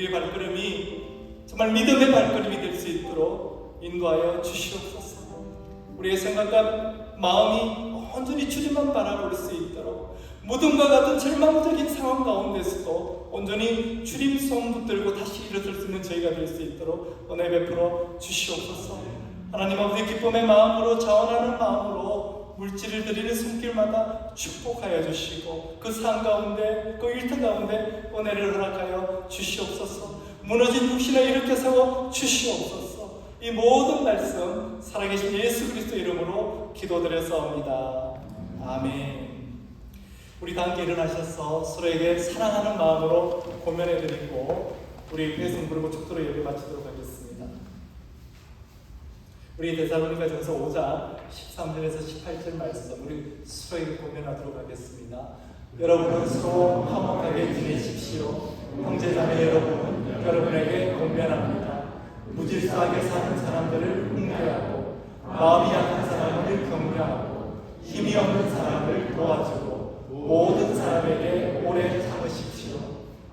우리의 발걸음이 정말 믿음의 발걸음이 될 수 있도록 인도하여 주시옵소서. 우리의 생각과 마음이 온전히 주님만 바라볼 수 있도록 무덤과 같은 절망적인 상황 가운데서도 온전히 주님 손 붙들고 다시 일어설 수 있는 저희가 될 수 있도록 은혜 베풀어 주시옵소서. 하나님 아버지, 기쁨의 마음으로 자원하는 마음으로 물질을 드리는 손길마다 축복하여 주시고 그 산 가운데 그 일터 가운데 은혜를 허락하여 주시옵소서. 무너진 육신을 일으켜 세워 주시옵소서. 이 모든 말씀 살아계신 예수 그리스도 이름으로 기도드렸사옵니다. 아멘. 우리 다 함께 일어나셔서 서로에게 사랑하는 마음으로 고면해드리고 우리 배송 부르고 축도로 예배 마치도록 하겠습니다. 우리 데살로니가전서 5장 13절에서 18절 말씀 우리 서로에게 고면하도록 하겠습니다. 여러분은 서로 화목하게 지내십시오. 형제자매 여러분은 여러분에게 권면합니다. 무질서하게 사는 사람들을 훈계하고 마음이 약한 사람을 격려하고 힘이 없는 사람을 도와주고 모든 사람에게 오래 참으십시오.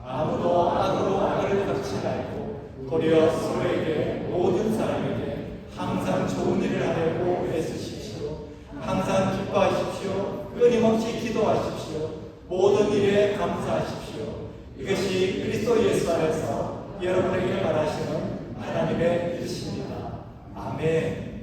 아무도 악으로 악을 갚지 말고 도리어 서로에게 모든 사람에게 항상 좋은 일을 하려고 애쓰십시오. 항상 기뻐하십시오. 끊임없이 기도하십시오. 모든 일에 감사하십시오. 이것이 그리스도 예수 안에서 여러분에게 말하시는 하나님의 뜻입니다. 아멘.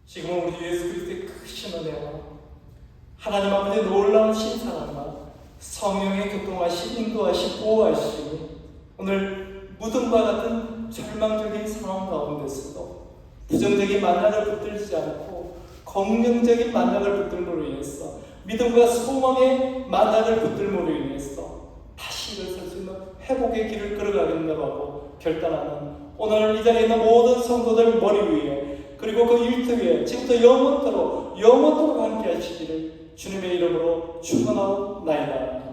지금은 우리 예수 그리스도의 크신 은혜와 하나님 아버지의 놀라운 신사랑과 성령의 교통하심, 인도하심, 보호하심이 오늘 무덤과 같은 절망적인 상황 가운데서도 부정적인 만나를 붙들지 않고 긍정적인 만나를 붙들므로 인해서 믿음과 소망의 만나를 붙들므로 인해서 다시 일어설 수 있는 회복의 길을 걸어가겠다고 하고 결단하는 오늘 이 자리에 있는 모든 성도들 머리 위에 그리고 그 일터 위에 지금부터 영원토록 함께 하시기를 주님의 이름으로 축원하옵나이다.